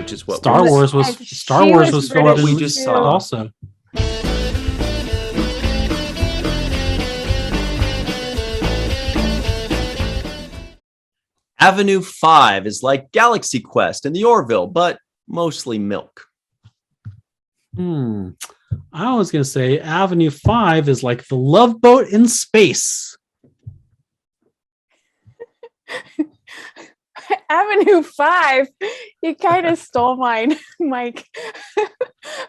which is what Star Wars was filmed in we just saw. Also. Avenue 5 is like Galaxy Quest in the Orville, but mostly milk. I was going to say Avenue 5 is like the Love Boat in space. Avenue 5, you kind of stole mine, Mike.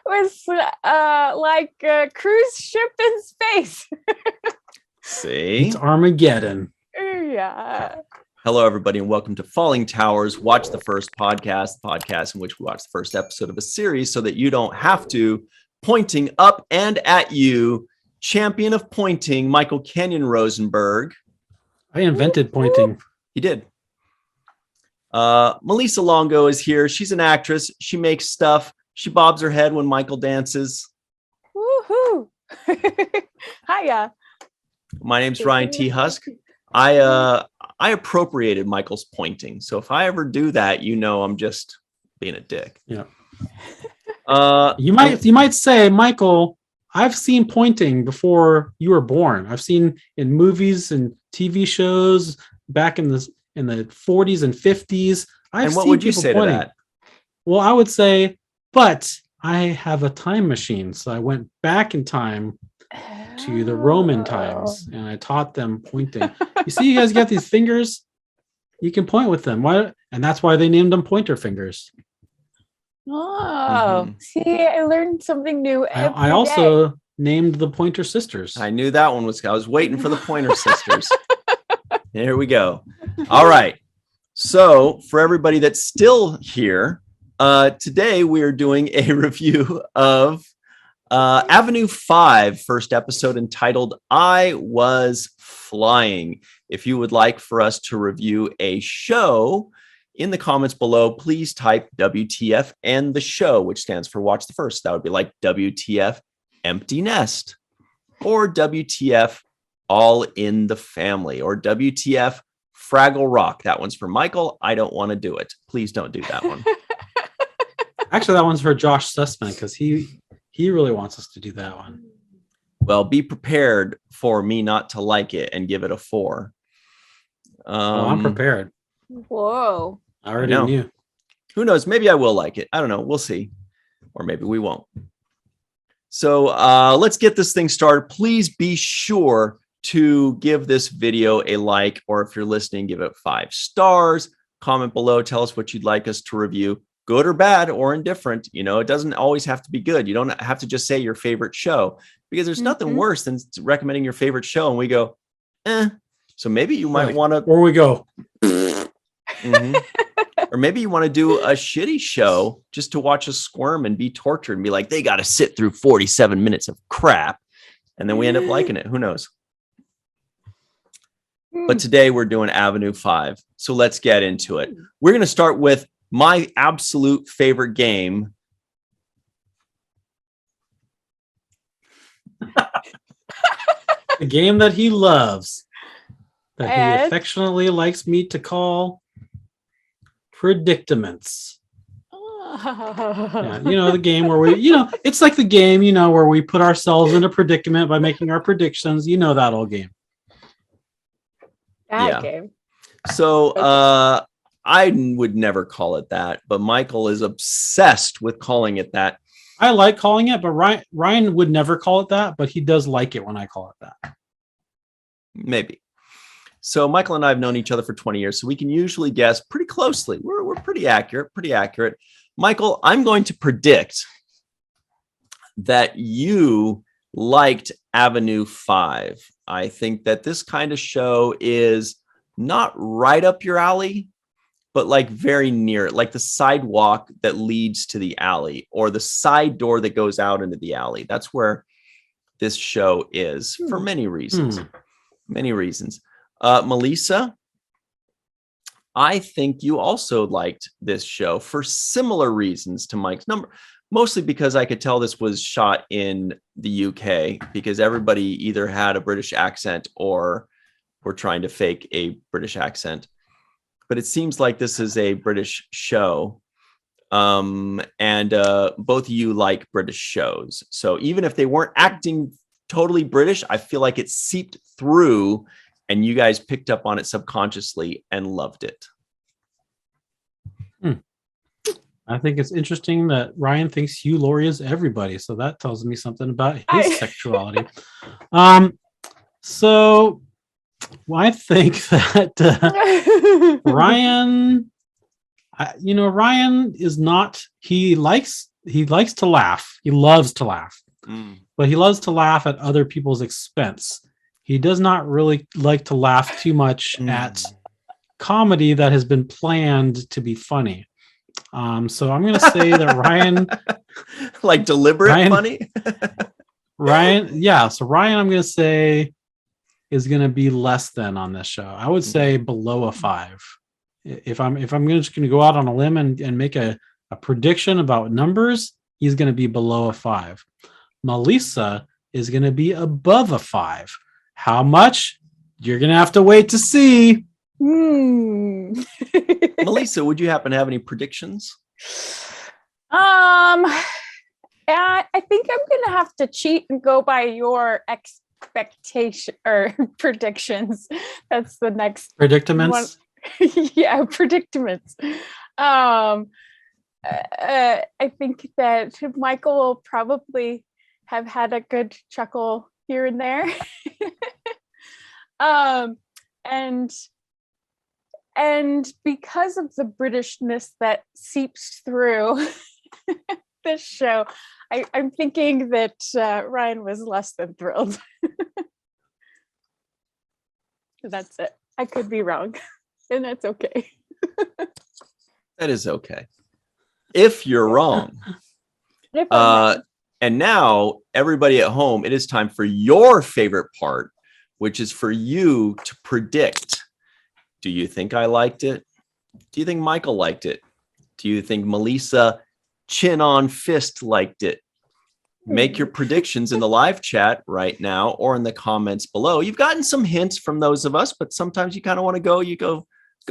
Was like a cruise ship in space. See? It's Armageddon. Yeah. Hello, everybody, and welcome to Falling Towers, Watch the First podcast, the podcast in which we watch the first episode of a series so that you don't have to. Pointing up and at you, champion of pointing, Michael Kenyon Rosenberg. I invented pointing. He did. Malissa Longo is here. She's an actress. She makes stuff. She bobs her head when Michael dances. Woohoo! Hiya. My name's Ryan T. Husk. I appropriated Michael's pointing. So if I ever do that, you know I'm just being a dick. Yeah. You might say, Michael, I've seen pointing before you were born. I've seen in movies and TV shows back in the 40s and 50s. And what would you say to that? Well, I would say, but I have a time machine. So I went back in time to the Roman times and I taught them pointing. You see, you guys got these fingers. You can point with them. Why? And that's why they named them pointer fingers. Oh, see, I learned something new. I also named the Pointer Sisters. I knew that one was. I was waiting for the Pointer Sisters. Here we go. All right. So for everybody that's still here, today we are doing a review of Avenue 5, first episode entitled I Was Flying. If you would like for us to review a show, in the comments below, please type WTF and the show, which stands for Watch the First. That would be like WTF Empty Nest, or WTF All in the Family, or WTF Fraggle Rock. That one's for Michael. I don't want to do it. Please don't do that one. Actually, that one's for Josh Sussman because he really wants us to do that one. Well, be prepared for me not to like it and give it a 4. I'm prepared. Whoa. I already knew. Who knows? Maybe I will like it. I don't know. We'll see. Or maybe we won't. So let's get this thing started. Please be sure to give this video a like, or if you're listening, give it 5 stars. Comment below. Tell us what you'd like us to review, good or bad or indifferent. You know, it doesn't always have to be good. You don't have to just say your favorite show, because there's nothing worse than recommending your favorite show and we go, eh. So maybe you might want to. Or we go. Or maybe you want to do a shitty show just to watch us squirm and be tortured and be like, they got to sit through 47 minutes of crap. And then we end up liking it. Who knows? But today we're doing Avenue 5. So let's get into it. We're going to start with my absolute favorite game. The game that he loves, that he affectionately likes me to call Predictaments. Yeah, you know, the game where it's like the game, where we put ourselves in a predicament by making our predictions. You know that old game. That game. So I would never call it that, but Michael is obsessed with calling it that. I like calling it, but Ryan would never call it that, but he does like it when I call it that. Maybe. So Michael and I have known each other for 20 years, so we can usually guess pretty closely. We're pretty accurate. Michael, I'm going to predict that you liked Avenue 5. I think that this kind of show is not right up your alley, but like very near it, like the sidewalk that leads to the alley or the side door that goes out into the alley. That's where this show is for many reasons. Many reasons. Melissa, I think you also liked this show for similar reasons to Mike's number, mostly because I could tell this was shot in the UK because everybody either had a British accent or were trying to fake a British accent. But it seems like this is a British show. And both of you like British shows. So even if they weren't acting totally British, I feel like it seeped through and you guys picked up on it subconsciously and loved it. I think it's interesting that Ryan thinks Hugh Laurie is everybody. So that tells me something about his sexuality. So I think that Ryan, Ryan is not, he likes to laugh. He loves to laugh, but he loves to laugh at other people's expense. He does not really like to laugh too much at comedy that has been planned to be funny. So I'm going to say that Ryan, like deliberate funny. Ryan, yeah. So Ryan, I'm going to say is going to be less than on this show. I would say below a 5. If I'm just going to go out on a limb and make a prediction about numbers, he's going to be below a 5. Malissa is going to be above a 5. How much? You're going to have to wait to see. Malissa, would you happen to have any predictions? I think I'm going to have to cheat and go by your expectation or predictions. That's the next predicaments one. Yeah, predicaments. I think that Michael will probably have had a good chuckle here and there. And because of the Britishness that seeps through this show, I'm thinking that Ryan was less than thrilled. That's it. I could be wrong, and that's okay. That is okay. If you're wrong. And now, everybody at home, it is time for your favorite part, which is for you to predict. Do you think I liked it? Do you think Michael liked it? Do you think Malissa chin on fist liked it? Make your predictions in the live chat right now or in the comments below. You've gotten some hints from those of us, but sometimes you kind of want to go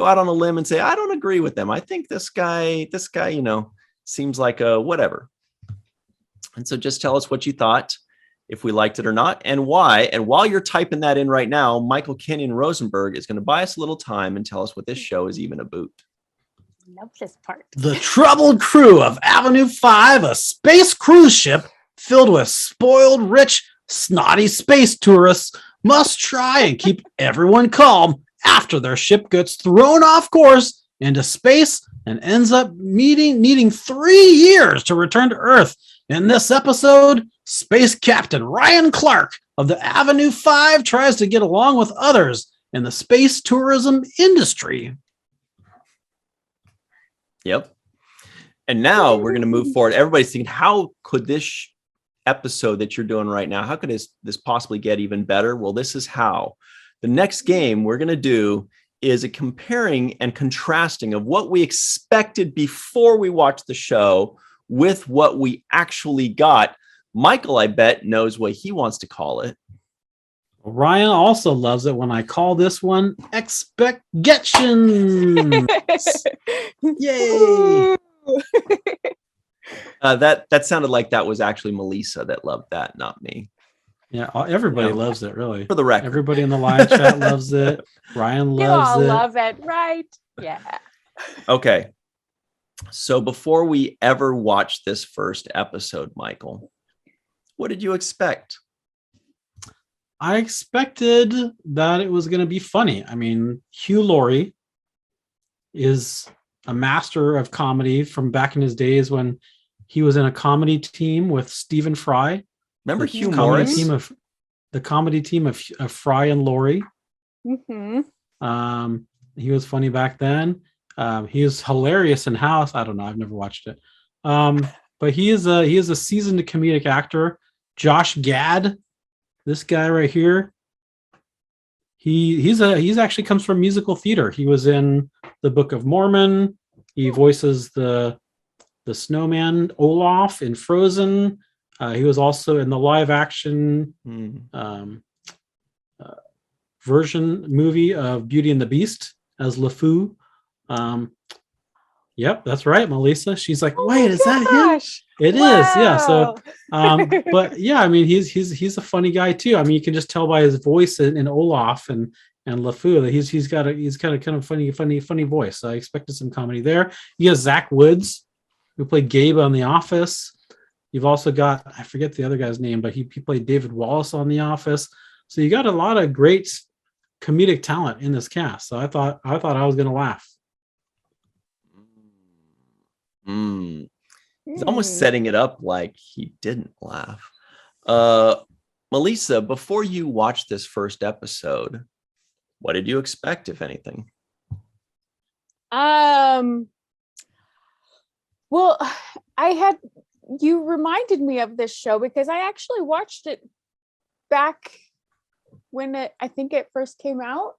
out on a limb and say, I don't agree with them. I think this guy, seems like a whatever. And so just tell us what you thought, if we liked it or not, and why. And while you're typing that in right now, Michael Kenyon Rosenberg is going to buy us a little time and tell us what this show is even about. Love this part. The troubled crew of Avenue 5, a space cruise ship filled with spoiled, rich, snotty space tourists, must try and keep everyone calm after their ship gets thrown off course into space and ends up needing 3 years to return to Earth. In this episode, Space Captain Ryan Clark of the Avenue 5 tries to get along with others in the space tourism industry. Yep. And now we're going to move forward. Everybody's thinking, how could this episode that you're doing right now, how could this possibly get even better? Well, this is how. The next game we're going to do is a comparing and contrasting of what we expected before we watched the show with what we actually got. Michael, I bet, knows what he wants to call it. Ryan also loves it when I call this one expectations. Yay! That sounded like that was actually Malissa that loved that, not me. Yeah, everybody loves it, really. For the record. Everybody in the live chat loves it. Ryan loves it. You all love it, right? Yeah. Okay. So before we ever watched this first episode, Michael, what did you expect? I expected that it was going to be funny. I mean, Hugh Laurie is a master of comedy from back in his days when he was in a comedy team with Stephen Fry. Remember Hugh Morris? The comedy team of Fry and Laurie. Mm-hmm. He was funny back then. He is hilarious in House. I don't know. I've never watched it. But he is a seasoned comedic actor. Josh Gad, this guy right here. He's actually comes from musical theater. He was in the Book of Mormon. He voices the snowman Olaf in Frozen. He was also in the live action version movie of Beauty and the Beast as LeFou. Yep, that's right, Melissa. She's like, Oh wait, my is that him? gosh. It is, yeah. So, Wow. but yeah, I mean, he's a funny guy too. I mean, you can just tell by his voice in Olaf and LeFou that he's got a kind of funny voice. I expected some comedy there. You got Zach Woods, who played Gabe on The Office. You've also got, I forget the other guy's name, but he played David Wallace on The Office. So you got a lot of great comedic talent in this cast. So I thought I was going to laugh. He's almost Hmm. setting it up like he didn't laugh. Melissa, before you watched this first episode, what did you expect, if anything? Well, you reminded me of this show because I actually watched it back when I think it first came out.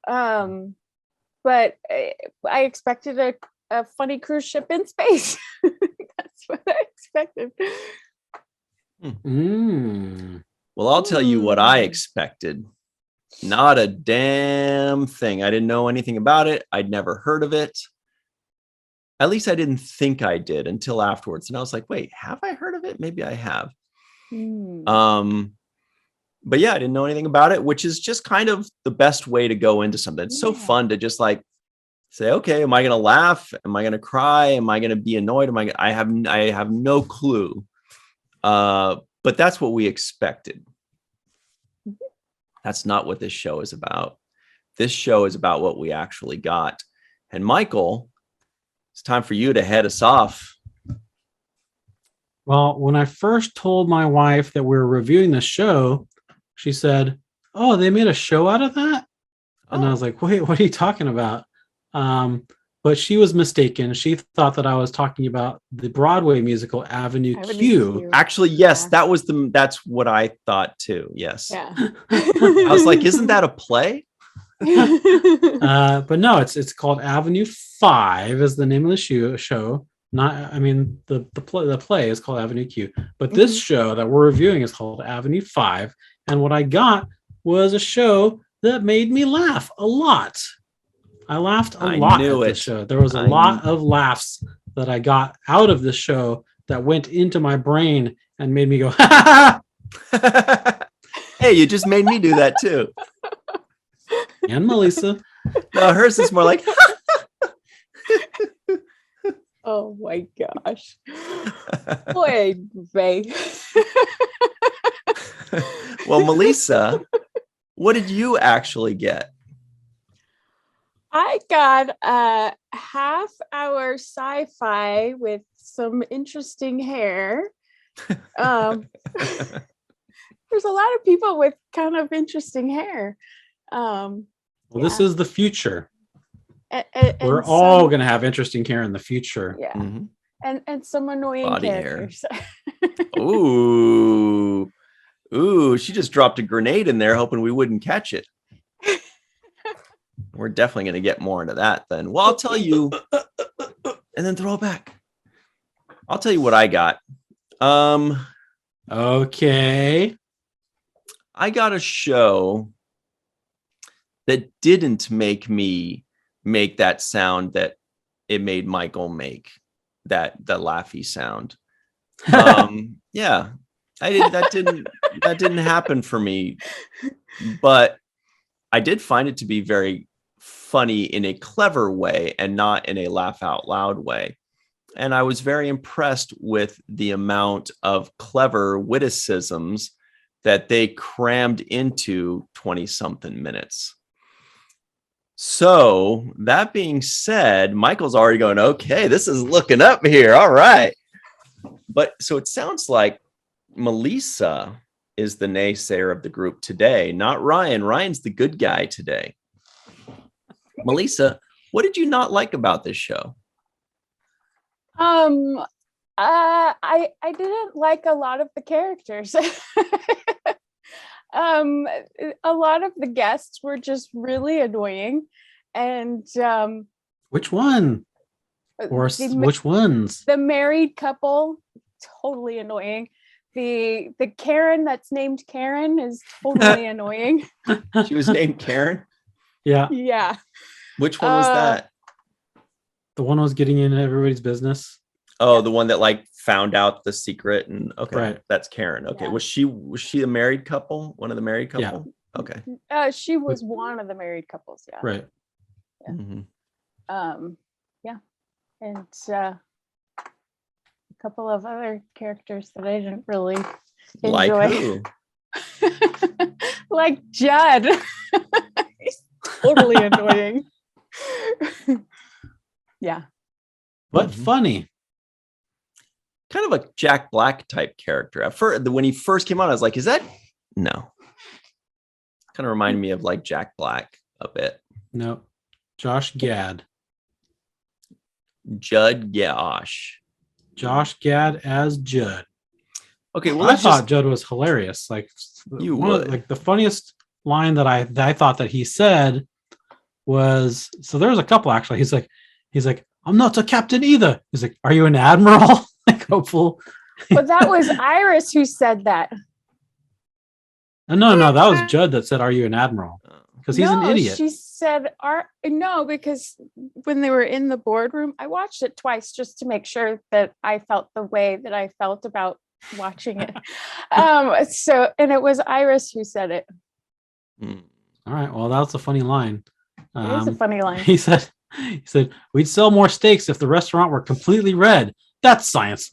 But I expected a funny cruise ship in space. That's what I expected. Well, I'll tell you what I expected. Not a damn thing. I didn't know anything about it. I'd never heard of it. At least I didn't think I did until afterwards. And I was like, wait, have I heard of it? Maybe I have. But yeah, I didn't know anything about it, which is just kind of the best way to go into something. It's so fun to just like say, okay, am I going to laugh? Am I going to cry? Am I going to be annoyed? I have no clue. But that's what we expected. That's not what this show is about. This show is about what we actually got. And Michael, it's time for you to head us off. Well, when I first told my wife that we were reviewing the show, she said, "Oh, they made a show out of that?" And I was like, "Wait, what are you talking about?" But she was mistaken. She thought that I was talking about the Broadway musical Avenue Q. Actually, yes, that's what I thought too. Yes. Yeah. I was like, isn't that a play? But no, it's called Avenue 5 is the name of the show. Not, I mean, the play is called Avenue Q, but this show that we're reviewing is called Avenue 5. And what I got was a show that made me laugh a lot. I laughed a lot at the show. There was a lot of laughs that I got out of the show that went into my brain and made me go, ha ha. Hey, you just made me do that too. And Melissa. No, hers is more like, oh my gosh. Boy, Ray. Well, Melissa, what did you actually get? I got a half-hour sci-fi with some interesting hair. There's a lot of people with kind of interesting hair. This is the future. And we're all going to have interesting hair in the future. Yeah. And some annoying body characters. Hair. Ooh, she just dropped a grenade in there hoping we wouldn't catch it. We're definitely going to get more into that then. Well, I'll tell you and then throw it back. I'll tell you what I got. Okay. I got a show that didn't make me make that sound that it made Michael make, the laughy sound. Yeah, that didn't happen for me, but I did find it to be very funny in a clever way and not in a laugh out loud way. And I was very impressed with the amount of clever witticisms that they crammed into 20 something minutes. So that being said, Michael's already going, okay, this is looking up here. All right. But so it sounds like Melissa is the naysayer of the group today, not Ryan. Ryan's the good guy today. Melissa, what did you not like about this show? I didn't like a lot of the characters. A lot of the guests were just really annoying, and which one? Or which ones? The married couple, totally annoying. The Karen that's named Karen is totally annoying. She was named Karen? Yeah. Yeah. Which one was that? The one who was getting in everybody's business. Oh, the one that like found out the secret and okay, Right. that's Karen. Okay. Yeah. Was she a married couple? One of the married couple? Yeah. Okay. She was one of the married couples. Yeah. Right. Yeah. Mhm. Yeah. And a couple of other characters that I didn't really Like enjoy. who? Like Judd. He's totally annoying. Yeah. But Mhm. funny. Kind of a Jack Black type character. At first, when he first came on, I was like, is that no? Kind of reminded me of like Jack Black a bit. No. Josh Gad. Judd Gosh. Josh Gad as Judd. Okay, well, I let's thought just Judd was hilarious. Like You one of, would. like the funniest line that I thought that he said was, so there was a couple actually. He's like, I'm not a captain either. He's like, are you an admiral? Like hopeful. But that was Iris who said that. No, that was Judd that said, are you an admiral? Because he's an idiot. She said, no, because when they were in the boardroom, I watched it twice just to make sure that I felt the way that I felt about watching it. And it was Iris who said it. Hmm. All right. Well, that was a funny line. It is a funny line. He said, we'd sell more steaks if the restaurant were completely red. That's science.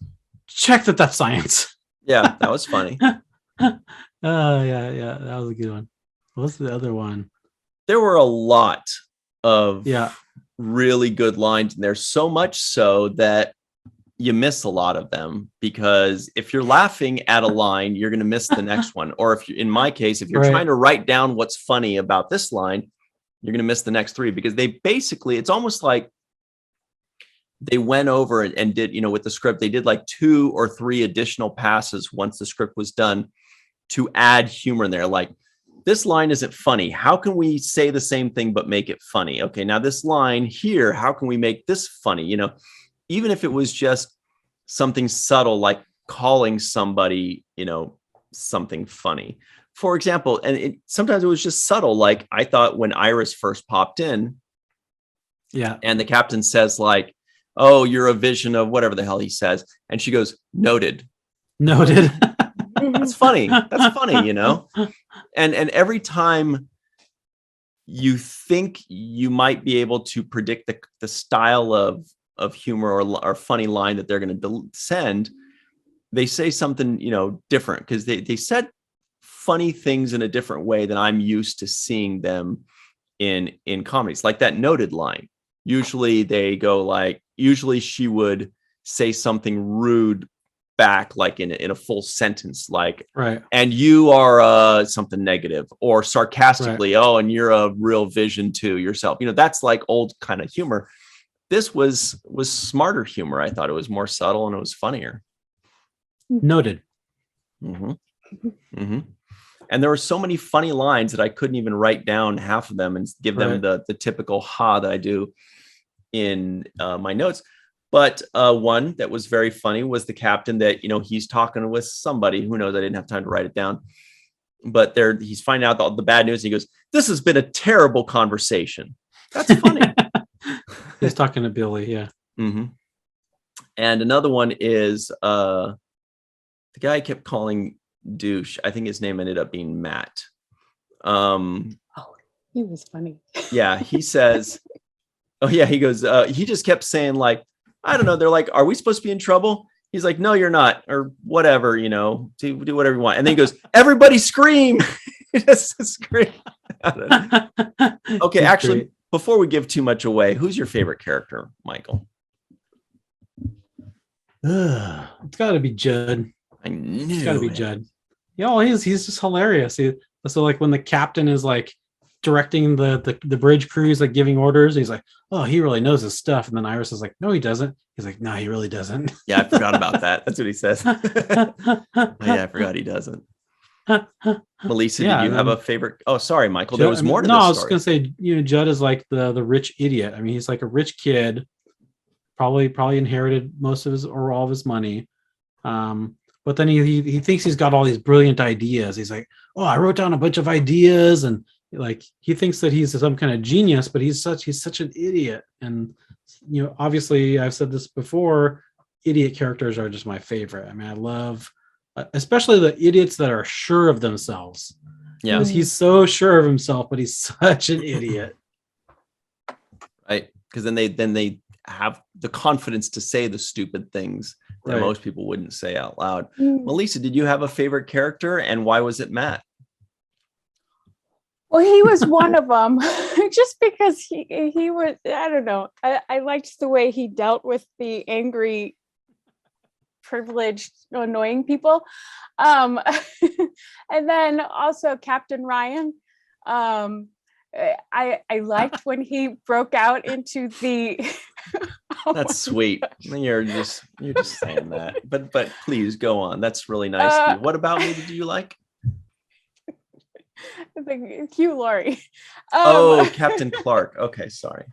Check that's science. Yeah, that was funny. Yeah, that was a good one. What's the other one? There were a lot of Yeah. really good lines in there, so much so that you miss a lot of them, because if you're laughing at a line, you're going to miss the next one. Or if you, in my case, if you're Right. trying to write down what's funny about this line, you're going to miss the next three, because they basically, it's almost like they went over and did, with the script, they did like 2 or 3 additional passes once the script was done to add humor in there. Like, this line isn't funny. How can we say the same thing but make it funny? Okay, now this line here, how can we make this funny? Even if it was just something subtle, like calling somebody, something funny. For example, and sometimes it was just subtle. Like, I thought when Iris first popped in, Yeah. and the captain says like, oh, you're a vision of whatever the hell he says. And she goes, noted. Noted. That's funny. That's funny, And every time you think you might be able to predict the style of humor or funny line that they're going to send, they say something, different, because they said funny things in a different way than I'm used to seeing them in comedies. Like that noted line. Usually they go like, usually she would say something rude back, like in a full sentence, like, Right. and you are something negative, or sarcastically, right. Oh, and you're a real vision to yourself. That's like old kind of humor. This was smarter humor. I thought it was more subtle and it was funnier. Noted. Mm-hmm. Mm-hmm. And there were so many funny lines that I couldn't even write down half of them and give them the typical ha that I do in my notes. But one that was very funny was the captain that, he's talking with somebody. Who knows? I didn't have time to write it down. But he's finding out the bad news. And he goes, this has been a terrible conversation. That's funny. He's talking to Billy. Yeah. Mm-hmm. And another one is the guy I kept calling douche. I think his name ended up being Matt. He was funny. Yeah. He says, oh yeah. He goes, he just kept saying like, I don't know. They're like, are we supposed to be in trouble? He's like, no, you're not, or whatever, do whatever you want. And then he goes, everybody scream. Just scream. Okay, actually, great. Before we give too much away, who's your favorite character, Michael? It's got to be Judd. I knew it's got to be Judd. Yeah, well, he's just hilarious. So like when the captain is like directing the bridge crews, like giving orders, he's like, oh, he really knows his stuff. And then Iris is like, no, he doesn't. He's like, no, he really doesn't. Yeah, I forgot about that. That's what he says. Yeah, I forgot he doesn't. Melissa, did you have a favorite? Oh, sorry, Michael. There was more to this story. I was going to say, Judd is like the rich idiot. I mean, he's like a rich kid, probably inherited most of his or all of his money. But then he thinks he's got all these brilliant ideas. He's like, oh, I wrote down a bunch of ideas and like he thinks that he's some kind of genius, but he's such an idiot. And obviously I've said this before, idiot characters are just my favorite. I mean, I love especially the idiots that are sure of themselves. Yeah. Because he's so sure of himself, but he's such an idiot. Right. Because then they have the confidence to say the stupid things that most people wouldn't say out loud. Melissa, did you have a favorite character, and why was it Matt? Well, he was one of them, just because he was, I don't know. I liked the way he dealt with the angry, privileged, annoying people. And then also Captain Ryan. I liked when he broke out into the That's sweet. You're just saying that. But please go on. That's really nice. What about me did you like? Hugh Laurie. Captain Clark. Okay, sorry.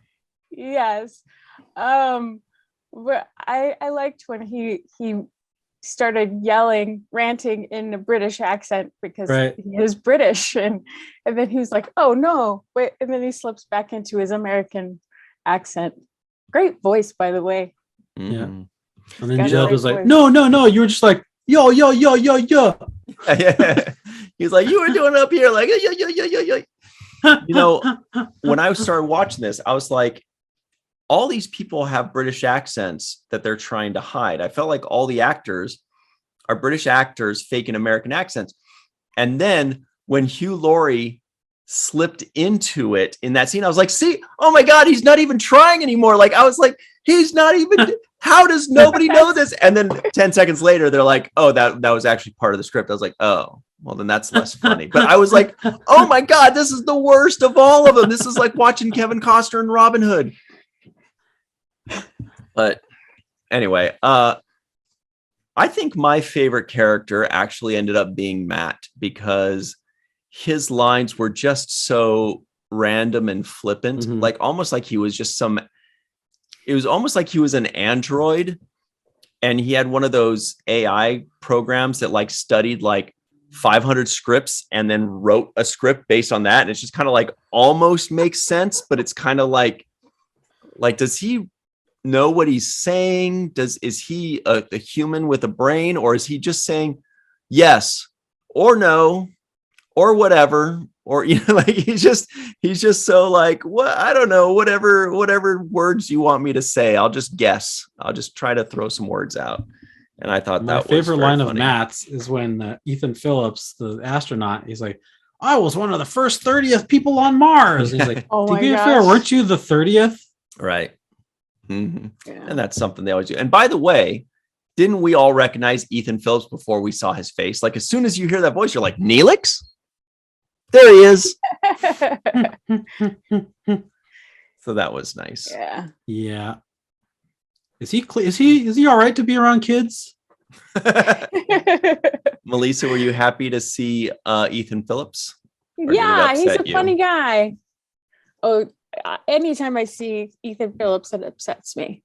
Yes. But I liked when he started yelling, ranting in a British accent because he is British, and then he was like, "Oh no, wait!" And then he slips back into his American accent. Great voice, by the way. Yeah. And then Jed was like, "No, you were just like, yo." Yeah. He's like, "You were doing it up here, like yo." When I started watching this, I was like, all these people have British accents that they're trying to hide. I felt like all the actors are British actors faking American accents. And then when Hugh Laurie slipped into it in that scene, I was like, see, oh my God, he's not even trying anymore. Like, I was like, he's not even, how does nobody know this? And then 10 seconds later, they're like, oh, that was actually part of the script. I was like, oh, well, then that's less funny. But I was like, oh my God, this is the worst of all of them. This is like watching Kevin Costner and Robin Hood. But anyway, I think my favorite character actually ended up being Matt, because his lines were just so random and flippant, like almost like he was just it was almost like he was an android, and he had one of those AI programs that like studied like 500 scripts and then wrote a script based on that. And it's just kind of like almost makes sense, but it's kind of like, does he know what he's saying? Is he a human with a brain, or is he just saying yes or no or whatever? Or like he's just so like, what, I don't know, whatever words you want me to say, I'll just guess. I'll just try to throw some words out. And I thought my favorite line of Matt's is when Ethan Phillips, the astronaut, he's like, I was one of the first 30th people on Mars. And he's like, oh to my be gosh. fair, weren't you the 30th? Right. Yeah. And that's something they always do. And by the way, didn't we all recognize Ethan Phillips before we saw his face? Like as soon as you hear that voice, you're like, Neelix? There he is. So that was nice. Yeah. Is he all right to be around kids? Melissa, were you happy to see Ethan Phillips? Yeah, he's a funny guy. Oh, anytime I see Ethan Phillips, it upsets me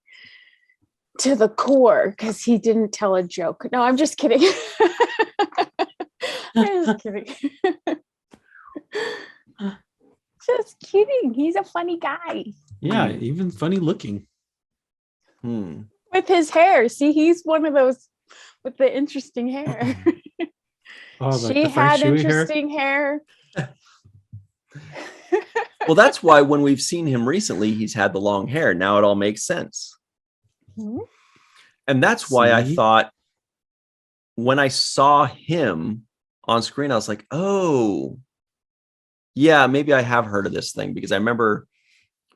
to the core because he didn't tell a joke. No, I'm just kidding. I'm just kidding. Just kidding. He's a funny guy. Yeah, even funny looking. With his hair. See, he's one of those with the interesting hair. She had interesting hair. Well, that's why when we've seen him recently, he's had the long hair. Now it all makes sense. And that's why I thought when I saw him on screen, I was like, oh, yeah, maybe I have heard of this thing, because I remember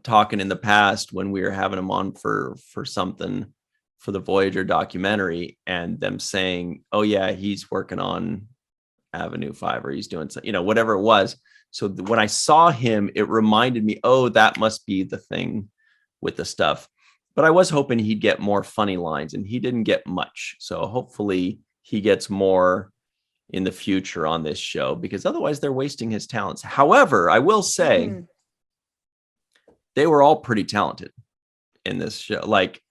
talking in the past when we were having him on for something for the Voyager documentary, and them saying, oh yeah, he's working on Avenue 5, or he's doing something, whatever it was. So when I saw him, it reminded me, oh, that must be the thing with the stuff. But I was hoping he'd get more funny lines, and he didn't get much. So hopefully he gets more in the future on this show, because otherwise they're wasting his talents. However, I will say they were all pretty talented in this show. Like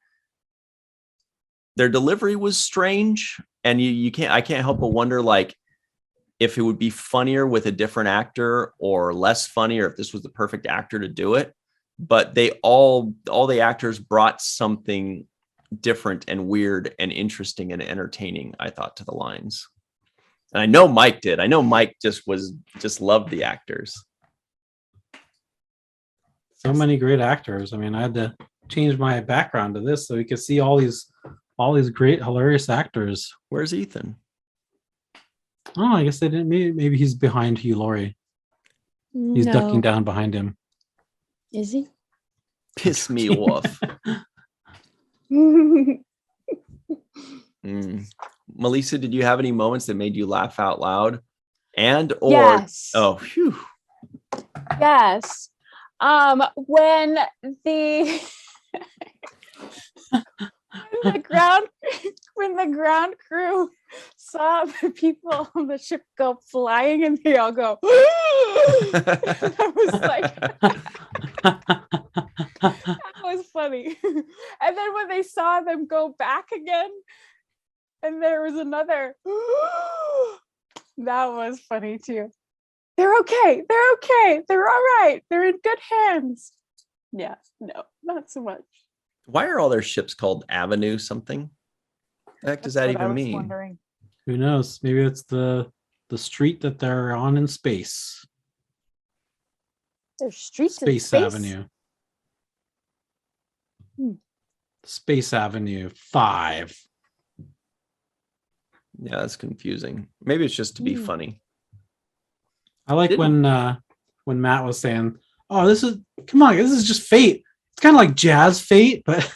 their delivery was strange, and I can't help but wonder, like, if it would be funnier with a different actor or less funny, or if this was the perfect actor to do it. But they all the actors brought something different and weird and interesting and entertaining, I thought, to the lines. And I know Mike did. I know Mike just loved the actors. So many great actors. I mean, I had to change my background to this so we could see all these great, hilarious actors. Where's Ethan? Oh, I guess they didn't. Maybe he's behind Hugh Laurie. He's ducking down behind him. Is he? Piss me off. Melissa, did you have any moments that made you laugh out loud? And or Yes. Oh, phew. Yes. When the when the ground crew saw the people on the ship go flying and they all go, that was like, that was funny. And then when they saw them go back again and there was another, that was funny too. They're okay. They're okay. They're all right. They're in good hands. Yeah, no, not so much. Why are all their ships called Avenue something? The heck does that That's what I even was mean? wondering. Who knows? Maybe it's the street that they're on in space. There's streets Space in space. Avenue. Hmm. Space Avenue 5. Yeah, that's confusing. Maybe it's just to be funny. I like when Matt was saying, "Oh, this is just fate. It's kind of like jazz fate, but."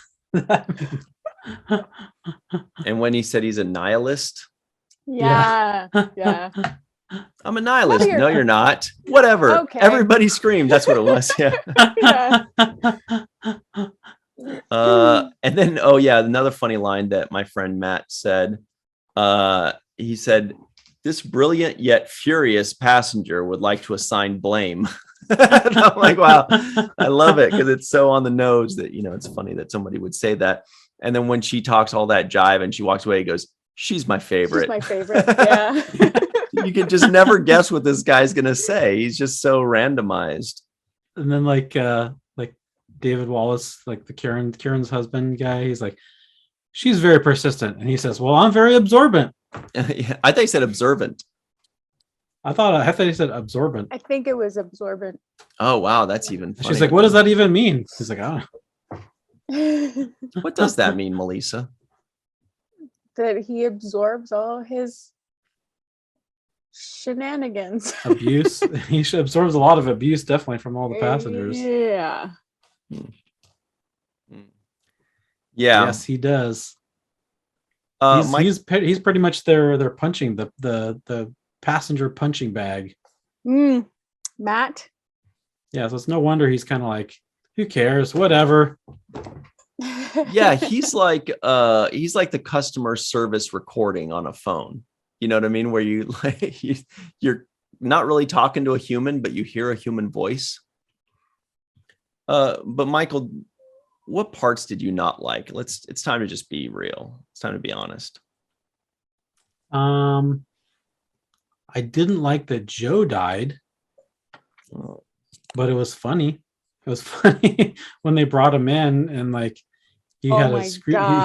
And when he said he's a nihilist, Yeah. Yeah. I'm a nihilist. you're- No, you're not. Whatever. Okay. Everybody screamed. That's what it was. Yeah. Yeah. And then, oh yeah, another funny line that my friend Matt said. He said, "This brilliant yet furious passenger would like to assign blame." And I'm like, wow, I love it because it's so on the nose that, it's funny that somebody would say that. And then when she talks all that jive and she walks away, he goes, "She's my favorite." She's my favorite. Yeah. You could just never guess what this guy's gonna say. He's just so randomized. And then like David Wallace, like the Kieran's husband guy, he's like, "She's very persistent," and he says, "Well, I'm very absorbent." Yeah, I think he said observant. I thought he said absorbent. I think it was absorbent. Oh wow, that's even funny. She's like, "What does that even mean?" He's like, "Oh." What does that mean, Melissa? That he absorbs all his shenanigans. Abuse. He absorbs a lot of abuse, definitely, from all the passengers. Yeah. Yeah. Yes, he does. Mike, He's pretty much their punching the passenger punching bag. Matt. Yeah, so it's no wonder he's kind of like, who cares? Whatever. yeah, he's like the customer service recording on a phone. You know what I mean? Where you're not really talking to a human, but you hear a human voice. But Michael, what parts did you not like? It's time to just be real. It's time to be honest. I didn't like that Joe died, but it was funny. It was funny when they brought him in and like he had a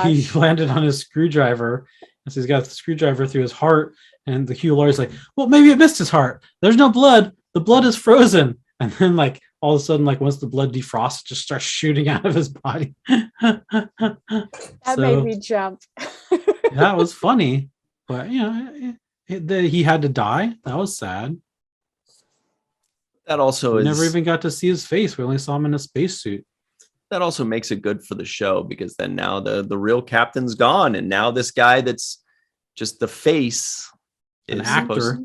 he landed on his screwdriver. And so he's got the screwdriver through his heart, and the Hugh Laurie's like, "Well, maybe it missed his heart. There's no blood. The blood is frozen." And then like all of a sudden, like once the blood defrosts, it just starts shooting out of his body. That made me jump. That was funny, but he had to die. That was sad. That also We never even got to see his face. We only saw him in a spacesuit. That also makes it good for the show because then now the real captain's gone, and now this guy that's just the face An is actor.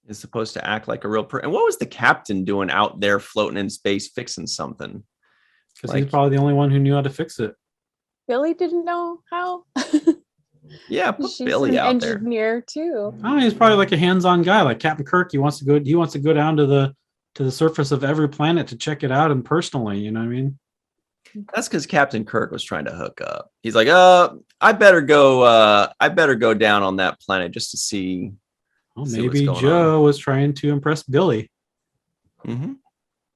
is supposed to act like a real person. And what was the captain doing out there floating in space fixing something? Because he's probably the only one who knew how to fix it. Billy didn't know how. Yeah, put She's Billy an out there. engineer too. Oh, he's probably like a hands-on guy, like Captain Kirk. He wants to go down to the surface of every planet to check it out and personally. You know what I mean? That's because Captain Kirk was trying to hook up. He's like, I better go down on that planet just to see Well, See what's maybe going Joe was trying to impress Billy. Hmm.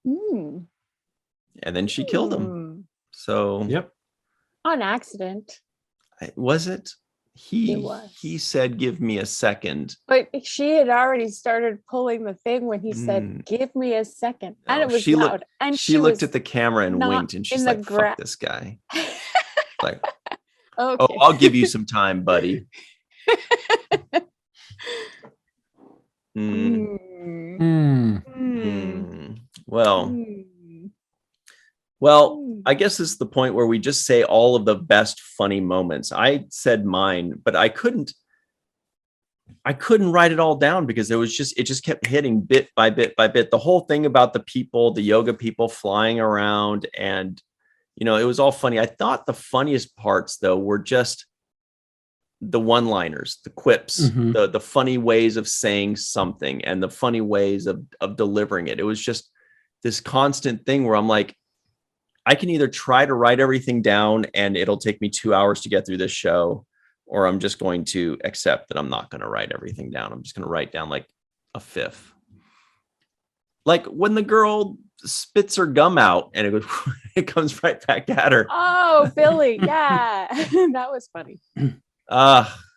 Mm. And then she killed him. Mm. So Yep. On accident. was it? It was. He said, "Give me a second." But she had already started pulling the thing when he said, "Give me a second," and No, it was she loud. looked. And She looked was at the camera and not winked, and she's in the like, "Fuck this guy." Like, oh, Okay. I'll give you some time, buddy. Mm, Mm. well, Mm. I guess this is the point where we just say all of the best funny moments. I said mine, but I couldn't write it all down because it just kept hitting bit by bit by bit. The whole thing about the yoga people flying around, and it was all funny. I thought the funniest parts though were just the one-liners, the quips, the funny ways of saying something and the funny ways of delivering it. It was just this constant thing where I'm like, I can either try to write everything down and it'll take me 2 hours to get through this show, or I'm just going to accept that I'm not going to write everything down. I'm just going to write down like a fifth. Like when the girl spits her gum out and it comes right back at her. Oh, Billy. Yeah. That was funny.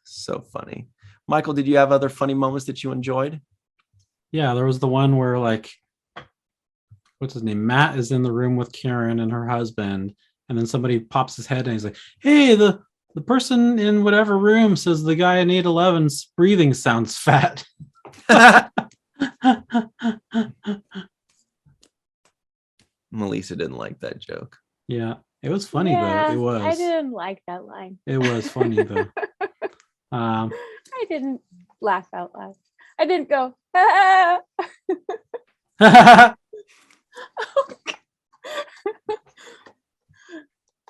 So funny. Michael, did you have other funny moments that you enjoyed? Yeah, there was the one where like, what's his name? Matt is in the room with Karen and her husband, and then somebody pops his head and he's like, "Hey, the person in whatever room says the guy in 811's breathing sounds fat." Melissa didn't like that joke. Yeah, it was funny Yeah, though. It was. I didn't like that line. It was funny though. I didn't laugh out loud. I didn't go, ah.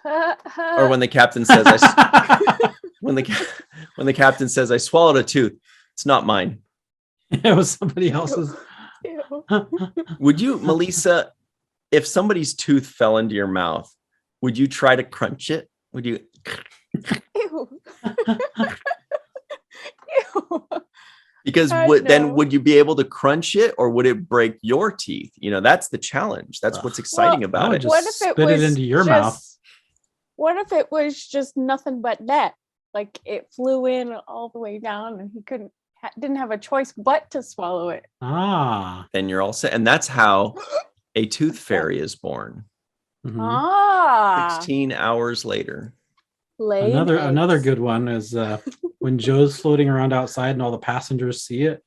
Or when the captain says, when the captain says, "I swallowed a tooth. It's not mine." It was somebody else's. Would you, Melissa, if somebody's tooth fell into your mouth, would you try to crunch it? Would you? Ew. Ew. Because then would you be able to crunch it, or would it break your teeth? That's the challenge. That's what's exciting about it. Just What if it spit was it into your mouth? What if it was just nothing but net? Like it flew in all the way down, and he didn't have a choice but to swallow it. Then you're all set, and that's how a tooth fairy is born. 16 hours later. Another good one is when Joe's floating around outside and all the passengers see it,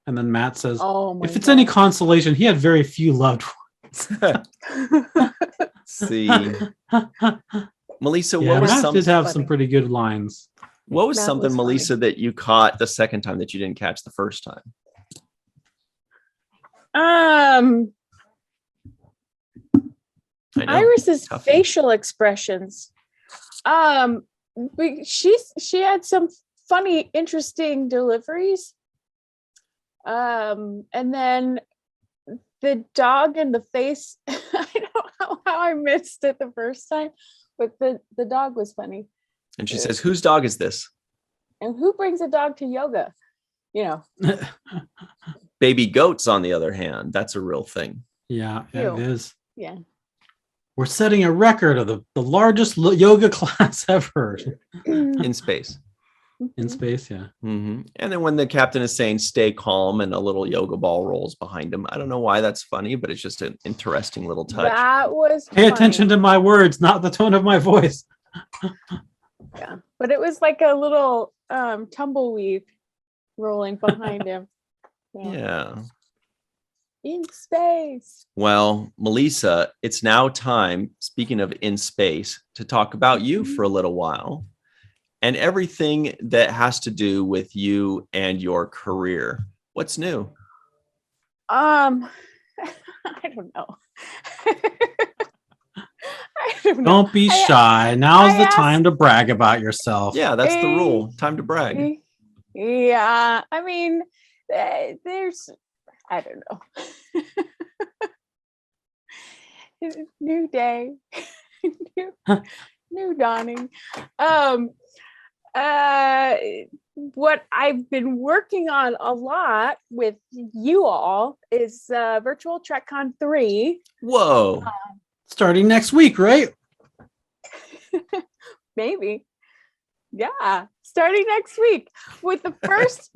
and then Matt says, "If it's any consolation, he had very few loved ones." See, Melissa, yeah, what was Matt did have some pretty good lines. What was something, Melissa, that you caught the second time that you didn't catch the first time? Iris's facial expressions. She had some funny, interesting deliveries. And then the dog in the face. I don't know how I missed it the first time, but the dog was funny. And she says, "Whose dog is this?" And who brings a dog to yoga? Baby goats, on the other hand, that's a real thing. Yeah, it is. Yeah. We're setting a record of the largest yoga class ever. In space. In space, yeah. Mm-hmm. And then when the captain is saying "stay calm" and a little yoga ball rolls behind him, I don't know why that's funny, but it's just an interesting little touch. That was Pay attention to my words, not the tone of my voice. Yeah, but it was like a little tumbleweed rolling behind him. Yeah. In space. Well, Melissa, it's now time, speaking of in space, to talk about you for a little while and everything that has to do with you and your career. What's new? I don't know. Don't be shy. Now's the time to brag about yourself. Yeah, that's the rule. Time to brag. Yeah, I mean, there's, I don't know. New day, new dawning. What I've been working on a lot with you all is Virtual TrekCon 3. Whoa. Starting next week, right? Maybe. Yeah, starting next week with the first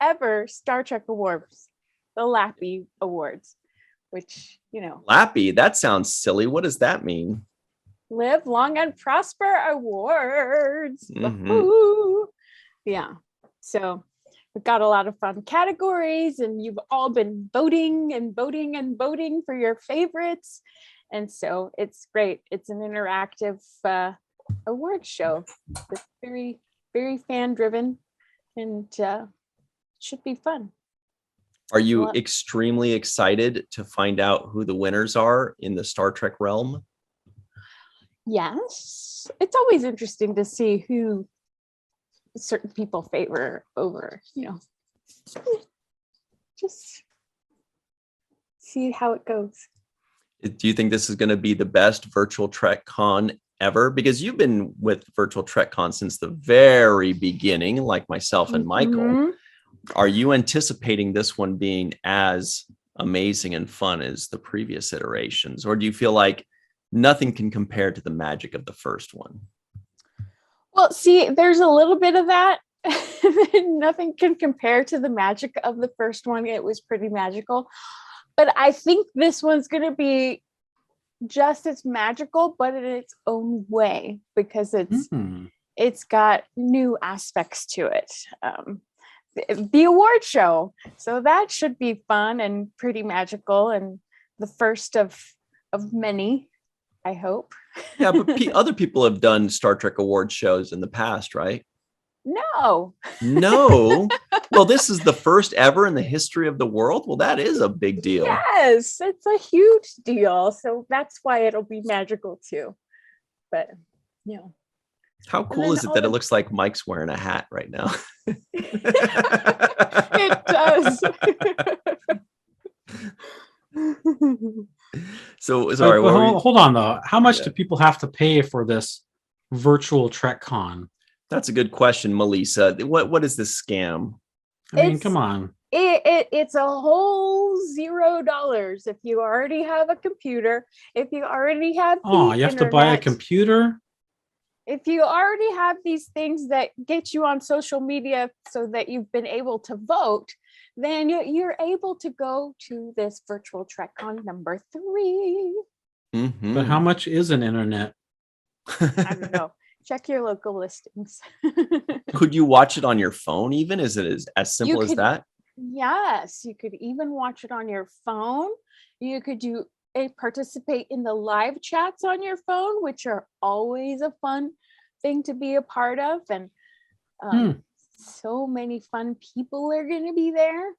ever Star Trek Awards, the Lappy Awards, which, Lappy, that sounds silly. What does that mean? Live Long and Prosper Awards. Mhm. Woohoo. Yeah. So we've got a lot of fun categories, and you've all been voting and voting and voting for your favorites. And so it's great. It's an interactive award show. It's very, very fan driven, and should be fun. Are you extremely excited to find out who the winners are in the Star Trek realm? Yes, it's always interesting to see who certain people favor over, just see how it goes. Do you think this is going to be the best virtual TrekCon ever? Because you've been with virtual TrekCon since the very beginning, like myself and Michael. Mhm. Are you anticipating this one being as amazing and fun as the previous iterations? Or do you feel like nothing can compare to the magic of the first one? Well, see, there's a little bit of that. Nothing can compare to the magic of the first one. It was pretty magical. But I think this one's going to be just as magical, but in its own way, because it's got new aspects to it. The award show. So that should be fun and pretty magical, and the first of many, I hope. Yeah, but other people have done Star Trek award shows in the past, right? No. Well, this is the first ever in the history of the world. Well, that is a big deal. Yes, it's a huge deal. So that's why it'll be magical too. But, How cool is it that it looks like Mike's wearing a hat right now? It does. So sorry. Hold on though. How much do people have to pay for this virtual TrekCon? That's a good question, Melissa. What is this scam? I mean, come on. It's a whole $0 if you already have a computer. If you already have you have to buy a computer. If you already have these things that get you on social media so that you've been able to vote, then you're able to go to this virtual TrekCon number 3. Mm-hmm. But how much is an internet? I don't know. Check your local listings. Could you watch it on your phone even? Is it as simple as that? Yes, you could even watch it on your phone. You could participate in the live chats on your phone, which are always a fun thing to be a part of. And so many fun people are going to be there.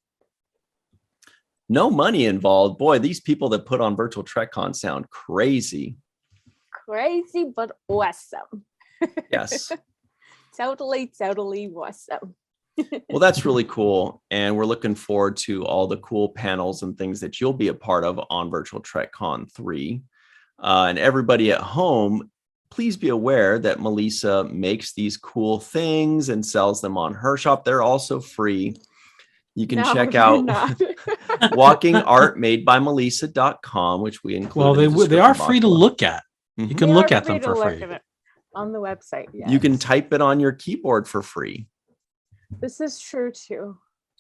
No money involved. Boy, these people that put on virtual TrekCon sound crazy. Crazy, but awesome. Yes. Totally awesome. Well, that's really cool. And we're looking forward to all the cool panels and things that you'll be a part of on Virtual TrekCon 3. And everybody at home, please be aware that Melissa makes these cool things and sells them on her shop. They're also free. You can check out walkingartmadebymelissa.com, which we include. Well, they are free to look at. Mm-hmm. You can look at them for free. On the website, yes. You can type it on your keyboard for free. This is true too.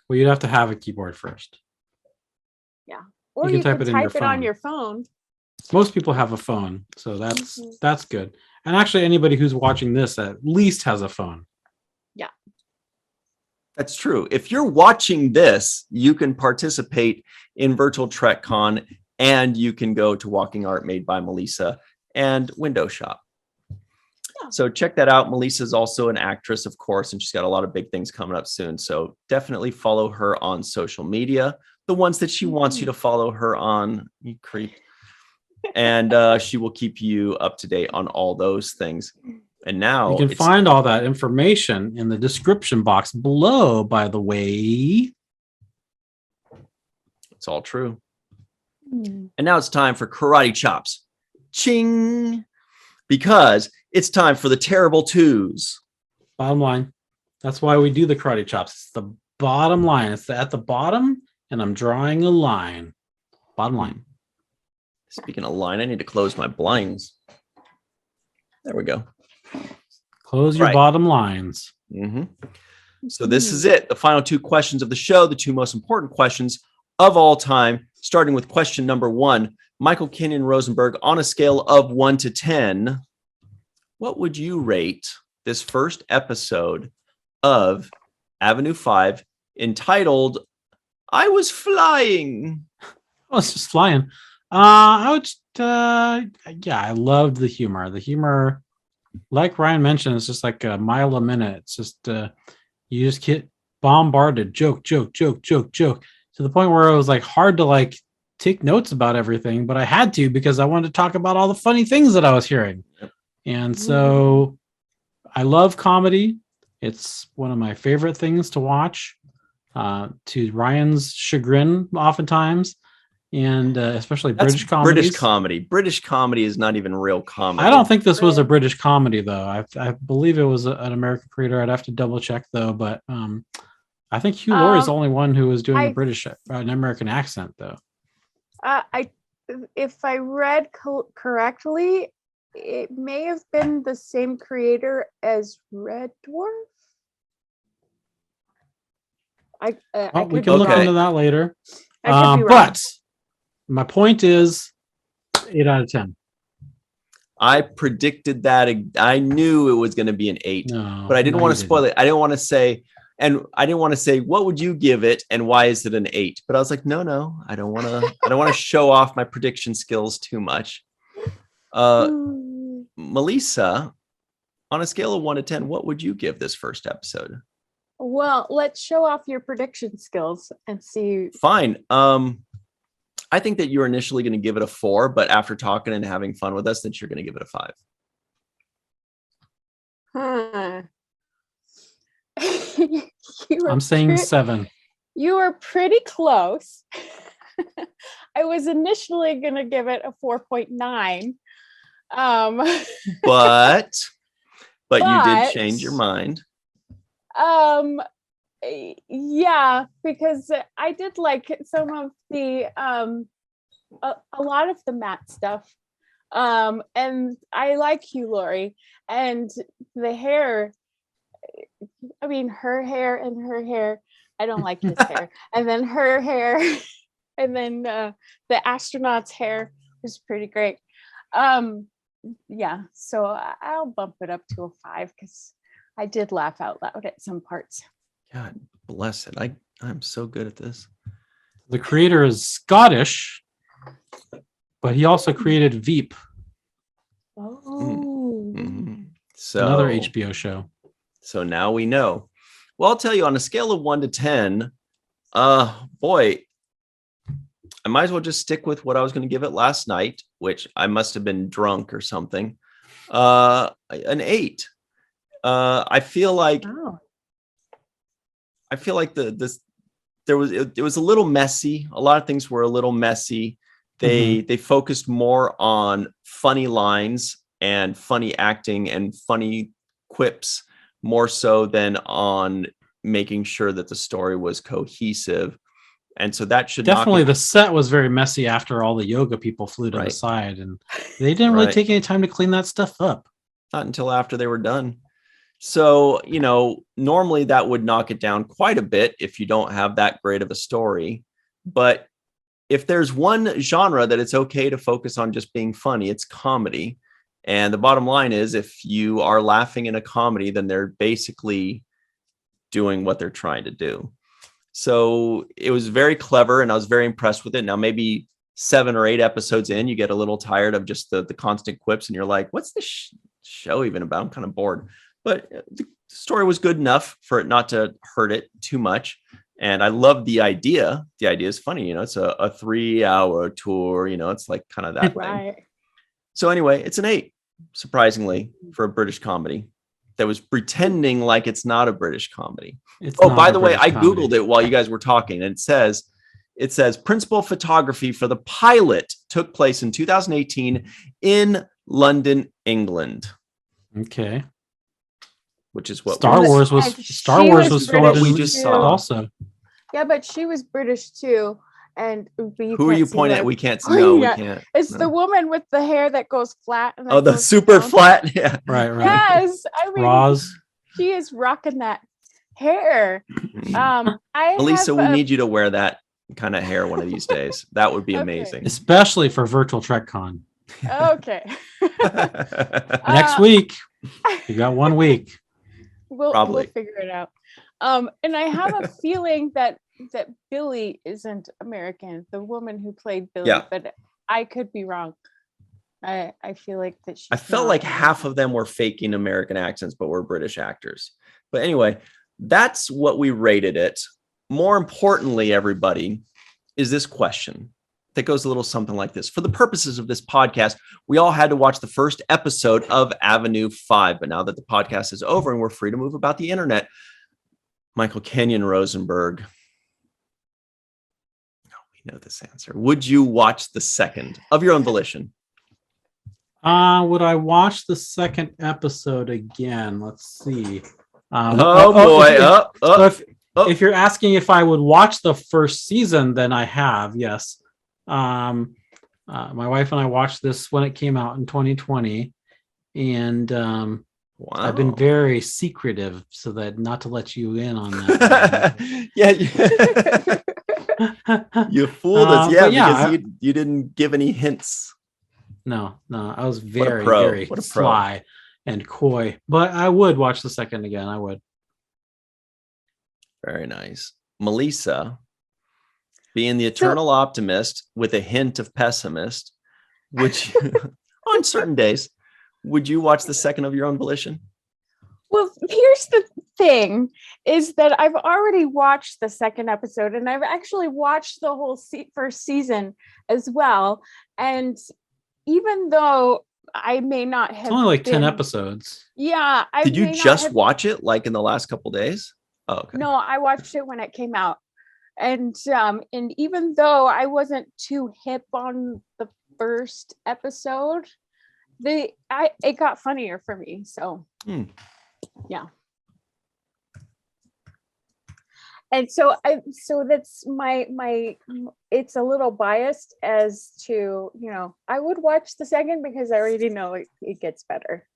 Well, you'd have to have a keyboard first. Yeah. Or you can type it on your phone. Most people have a phone, so that's good. And actually, anybody who's watching this at least has a phone. Yeah. That's true. If you're watching this, you can participate in Virtual TrekCon, and you can go to Walking Art Made by Melissa and window shop. So check that out. Melissa's also an actress, of course, and she's got a lot of big things coming up soon. So definitely follow her on social media, the ones that she wants you to follow her on, you creep. And she will keep you up to date on all those things. And now you can find all that information in the description box below, by the way. It's all true. And now it's time for Karate Chops. Ching! Because It's time for the terrible twos. Bottom line. That's why we do the karate chops. It's the bottom line. It's at the bottom, and I'm drawing a line. Bottom line. Speaking of line, I need to close my blinds. There we go. Close your bottom lines. Mm-hmm. So this is it. The final two questions of the show, the two most important questions of all time, starting with question number 1. Michael Kenyon Rosenberg, on a scale of 1 to 10, what would you rate this first episode of Avenue 5 entitled I Was Flying? I was just flying. I would I loved the humor. The humor, like Ryan mentioned, it's just like a mile a minute. It's just you just get bombarded, joke, to the point where it was like hard to like take notes about everything, but I had to because I wanted to talk about all the funny things that I was hearing. Yep. And so I love comedy. It's one of my favorite things to watch, to Ryan's chagrin oftentimes, and especially British comedy. British comedy is not even real comedy. I don't think this was a British comedy, though. I believe it was an American creator. I'd have to double check, though. But I think Hugh Laurie is the only one who was doing an American accent, though. If I read correctly, it may have been the same creator as Red Dwarf. We can look into that later. I could be wrong. But my point is 8 out of 10. I predicted that. I knew it was going to be an 8, but I didn't want to spoil it. I didn't want to say, what would you give it and why is it an 8? But I was like, no, I don't want to show off my prediction skills too much. Melissa, on a scale of 1 to 10, what would you give this first episode? Well, let's show off your prediction skills and see. Fine. I think that you're initially going to give it a 4, but after talking and having fun with us, that you're going to give it a 5. I'm saying 7. You were pretty close. I was initially going to give it a 4.9. But you did change your mind. Yeah, because I did like some of the a lot of the Matt stuff, and I like Hugh Laurie and the hair. I mean, her hair and her hair. I don't like his hair, and then her hair, and then the astronaut's hair was pretty great. Yeah, so I'll bump it up to a 5 because I did laugh out loud at some parts. God bless it. I'm so good at this. The creator is Scottish, but he also created Veep. Oh. Mm-hmm. So another HBO show. So now we know. Well, I'll tell you, on a scale of 1 to 10, boy, I might as well just stick with what I was going to give it last night, which I must have been drunk or something. An 8. I feel like it was a little messy. A lot of things were a little messy. They focused more on funny lines and funny acting and funny quips more so than on making sure that the story was cohesive. And so that should definitely the set was very messy after all the yoga people flew to the side, and they didn't really take any time to clean that stuff up. Not until after they were done. So, normally that would knock it down quite a bit if you don't have that great of a story. But if there's one genre that it's okay to focus on just being funny, it's comedy. And the bottom line is, if you are laughing in a comedy, then they're basically doing what they're trying to do. So it was very clever, and I was very impressed with it. Now, maybe 7 or 8 episodes in, you get a little tired of just the constant quips, and you're like, what's this show even about? I'm kind of bored. But the story was good enough for it not to hurt it too much. And I love the idea. The idea is funny. It's a 3-hour tour. It's like kind of that thing. So anyway, it's an 8, surprisingly, for a British comedy that was pretending like it's not a British comedy. By the way, I Googled it while you guys were talking, and it says principal photography for the pilot took place in 2018 in London, England. Okay. which is what Star we Wars was And Star she Wars was was filmed British in we just saw. also. Yeah, but she was British too. And Who are you pointing at? We can't see. No, we Yeah. can't. It's No. the woman with the hair that goes flat. And Oh, then the goes super down. flat. Yeah. Right. Yes, I mean, Roz. she is rocking that hair. I Melissa, have we a- need you to wear that kind of hair one of these days. That would be Okay. amazing. Especially for Virtual Trek Con. Okay. Next week. You got 1 week. We'll Probably. figure it out. And I have a feeling that Billy isn't American, the woman who played Billy, Yeah. but I could be wrong. I feel like that she's I felt not like half American. of them were faking American accents, but were British actors. But anyway, that's what we rated it. More importantly, everybody, is this question that goes a little something like this. For the purposes of this podcast, we all had to watch the first episode of Avenue 5. But now that the podcast is over and we're free to move about the internet, Michael Kenyon Rosenberg, we know this answer. Would you watch the second of your own volition? Would I watch the second episode again? Let's see. If you're asking if I would watch the first season, then I have, yes. My wife and I watched this when it came out in 2020, and Wow. I've been very secretive so that not to let you in on that. Yeah. You fooled us. Yeah, but yeah, because you didn't give any hints. No, I was What a very, pro. very What a pro. sly and coy, but I would watch the second again. I would. Very nice. Melissa, being the eternal optimist with a hint of pessimist, which on certain days, would you watch the second of your own volition? Well, here's the thing is that I've already watched the second episode and I've actually watched the whole first season as well. And even though I may not have It's only like 10 been- episodes. Yeah. Did you just watch it like in the last couple days? Oh, okay. No, I watched it when it came out. And even though I wasn't too hip on the first episode, it got funnier for me. So yeah. And so that's my it's a little biased as to, I would watch the second because I already know it gets better.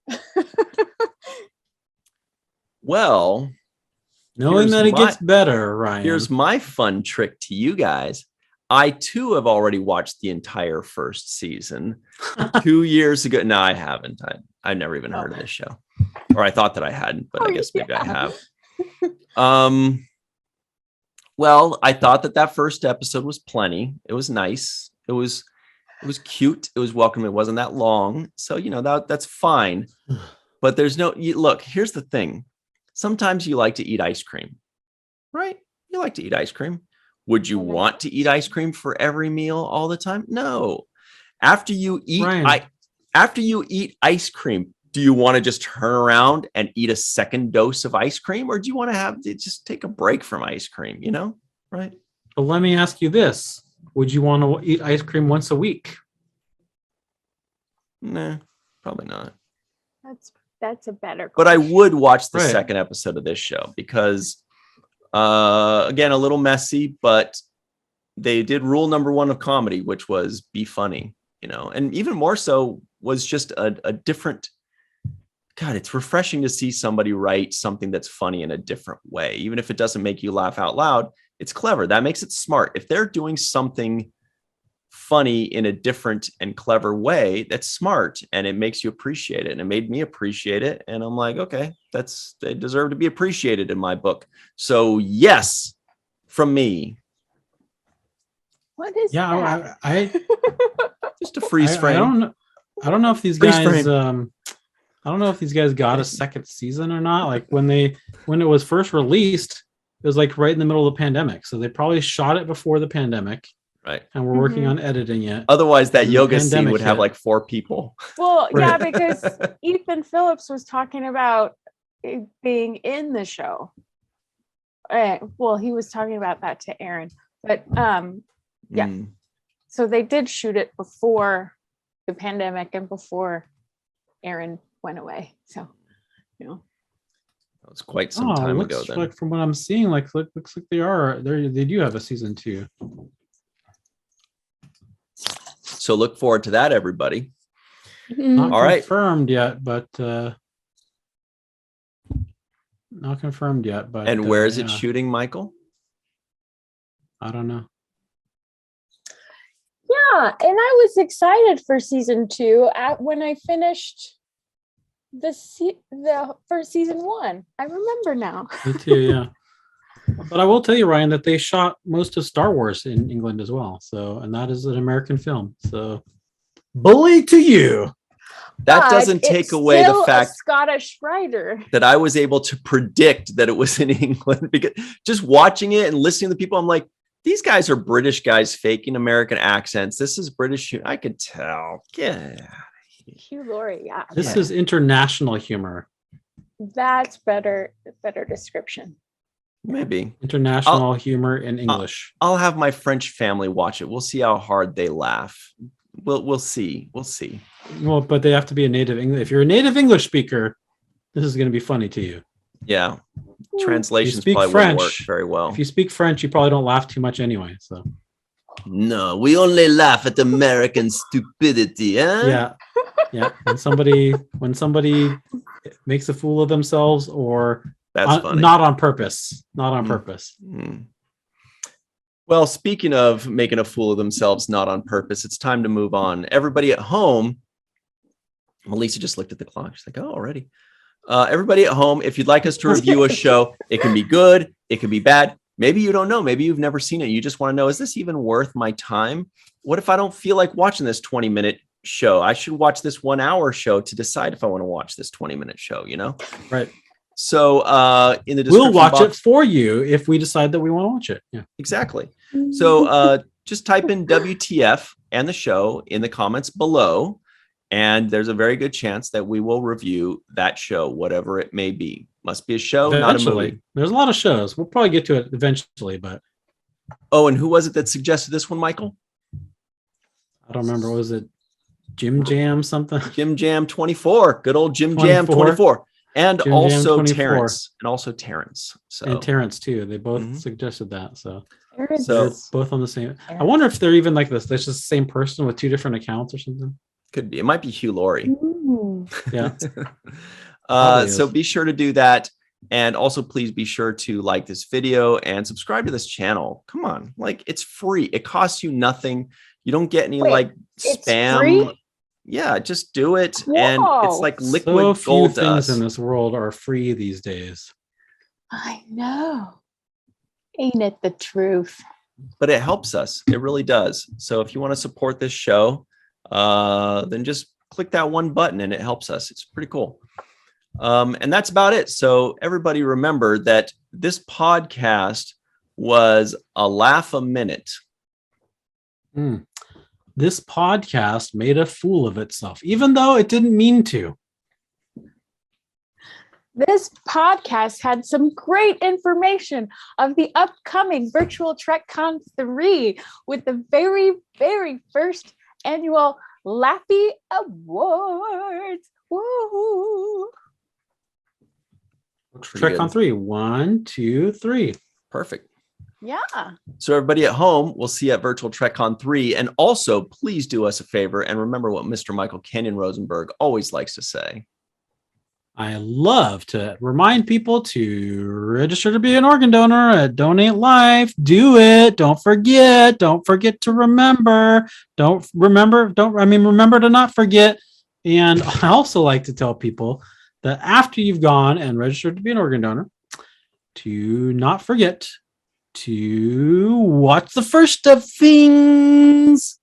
Well, Knowing that it gets better, Ryan. Here's my fun trick to you guys. I too have already watched the entire first season 2 years ago. No, I haven't. I've never even heard of this show, or I thought that I hadn't, but I guess maybe I have. Well, I thought that first episode was plenty. It was nice. It was cute. It was welcome. It wasn't that long, so that's fine. But there's look. Here's the thing. Sometimes you like to eat ice cream, right? You like to eat ice cream. Would you want to eat ice cream for every meal all the time? No. After you eat ice cream, do you want to just turn around and eat a second dose of ice cream, or do you want to just take a break from ice cream? Right? But let me ask you this: would you want to eat ice cream once a week? Nah, probably not. That's a better question. But I would watch the second episode of this show because, again, a little messy, but they did rule number one of comedy, which was be funny, and even more so was just a different. God, it's refreshing to see somebody write something that's funny in a different way, even if it doesn't make you laugh out loud. It's clever. That makes it smart. If they're doing something funny in a different and clever way, that's smart, and it makes you appreciate it. And it made me appreciate it. And I'm like, okay, they deserve to be appreciated in my book. So yes, from me. What is that? I just a freeze frame. I don't know if these guys I don't know if these guys got a second season or not. Like when it was first released, it was like right in the middle of the pandemic. So they probably shot it before the pandemic. Right. And we're working on editing it. Otherwise, that yoga scene would have like 4 people. Well, yeah, because Ethan Phillips was talking about being in the show. Well, he was talking about that to Aaron. But yeah. So they did shoot it before the pandemic and before Aaron went away. So, you know. That was quite some time ago then. Like from what I'm seeing, looks like they do have a season 2. So look forward to that, everybody. Not All right. confirmed yet, but not confirmed yet. But and where is it shooting, Michael? I don't know. Yeah, and I was excited for season 2 when I finished the first season 1. I remember now. Me too, yeah. But I will tell you, Ryan, that they shot most of Star Wars in England as well. So, and that is an American film. So, bully to you. That doesn't take away the fact Scottish writer that I was able to predict that it was in England, because just watching it and listening to the people, I'm like, these guys are British guys faking American accents. This is British. I could tell. Yeah. Hugh Laurie, yeah. This is international humor. That's better description. Maybe international humor in English. I'll have my French family watch it. We'll see how hard they laugh. We'll see. Well, but they have to be a native English. If you're a native English speaker, this is going to be funny to you. Yeah. Translations probably won't work very well. If you speak French, you probably don't laugh too much anyway. So no, we only laugh at American stupidity. Yeah. When somebody makes a fool of themselves, or that's funny. Not on purpose. Not on purpose. Well, speaking of making a fool of themselves, not on purpose, it's time to move on. Everybody at home, Melissa just looked at the clock. She's like, oh, already. Everybody at home, if you'd like us to review a show, it can be good, it can be bad. Maybe you don't know. Maybe you've never seen it. You just want to know, is this even worth my time? What if I don't feel like watching this 20-minute show? I should watch this 1-hour show to decide if I want to watch this 20-minute show, Right. So in the description we'll watch box, it for you if we decide that we want to watch it. Yeah, exactly. So just type in WTF and the show in the comments below, and there's a very good chance that we will review that show, whatever it may be. Must be a show, not a movie. There's a lot of shows. We'll probably get to it eventually, but oh, and who was it that suggested this one, Michael? I don't remember. Was it Jim Jam something? Jim Jam 24. Good old Jim Jam 24. And Jim also Jam 24. Terrence. And also Terrence. And Terrence too. They both suggested that. So they're both on the same. I wonder if they're even like this. They're just the same person with 2 different accounts or something. Could be. It might be Hugh Laurie. Yeah. So be sure to do that. And also, please be sure to like this video and subscribe to this channel. Come on. Like, it's free. It costs you nothing. You don't get any spam. Free? Yeah, just do it. Whoa. And it's like liquid few gold things dust. in this world are free these days. I know. Ain't it the truth? But it helps us. It really does. So if you want to support this show, then just click that one button and it helps us. It's pretty cool. And that's about it. So everybody remember that this podcast was a laugh a minute. This podcast made a fool of itself, even though it didn't mean to. This podcast had some great information of the upcoming Virtual TrekCon 3 with the very, very first annual Laffy Awards. Woo! TrekCon 3. 1, 2, 3. Perfect. Yeah. So everybody at home, we'll see you at Virtual TrekCon 3. And also, please do us a favor and remember what Mr. Michael Kenyon Rosenberg always likes to say. I love to remind people to register to be an organ donor at Donate Life. Do it. Don't forget. Don't forget to remember. Remember to not forget. And I also like to tell people that after you've gone and registered to be an organ donor, to not forget to watch the first of things.